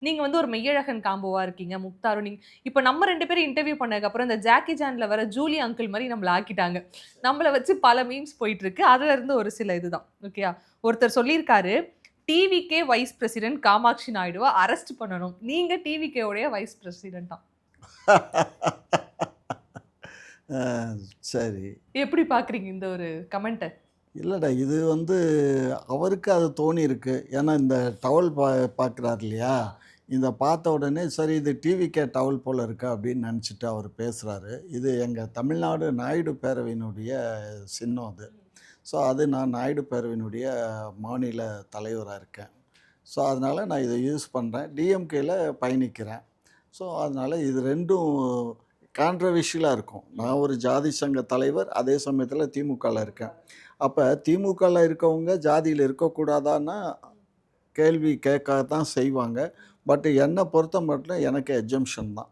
நீங்க வந்து ஒரு மெய்யழகன் காம்போவா இருக்கீங்க. முக்தாரும் நீங்க இப்ப நம்ம 2 பேரும் இன்டர்வியூ பண்ணதுக்கு அப்புறம் இந்த ஜாக்கி சான்ல வர ஜூலி அங்கிள் மாரி நம்மள ஆக்கிட்டாங்க. நம்மள வச்சு பல மீம்ஸ் போயிட்டு இருக்கு. அதுல இருந்து ஒரு சில இதுதான். ஓகேயா? ஒருத்தர் சொல்லியிருக்காரு, டிவிகே வைஸ் பிரசிடென்ட் காமாட்சி நாயுடுவ அரெஸ்ட் பண்ணணும். நீங்க டிவிகே உடைய வைஸ் பிரசிடென்ட்டாம். அ சரி. எப்படி பார்க்குறீங்க இந்த ஒரு கமெண்ட்ட? இல்லடா இது வந்து அவருக்கு அது தோணியிருக்கு. ஏன்னா இந்த டவல் பார்க்குறாரு இல்லையா? இத பார்த்த உடனே சரி இது டிவிகே டவல் போல இருக்கு அப்படின்னு நெனச்சுட்டு அவர் பேசுறாரு. இது எங்க தமிழ்நாடு நாயுடு பேரவையினுடைய சின்னம் அது. ஸோ அது நான் நாயுடு பேரவையினுடைய மாநில தலைவரா இருக்கேன். ஸோ அதனால நான் இத யூஸ் பண்றேன். டிஎம்கேல பயணிக்கிறேன். ஸோ அதனால இது 2ம் கான்ட்ரோவர்ஷியலா இருக்கும். நான் ஒரு ஜாதி சங்க தலைவர், அதே சமயத்தில திமுகல இருக்கேன். அப்ப திமுகல இருக்கவங்க ஜாதியில இருக்கக்கூடாதான்னா, கேள்வி கேட்க தான் செய்வாங்க. பட் என்ன பொறுத்த மட்டும் எனக்கு எக்ஸம்ஷன் தான்.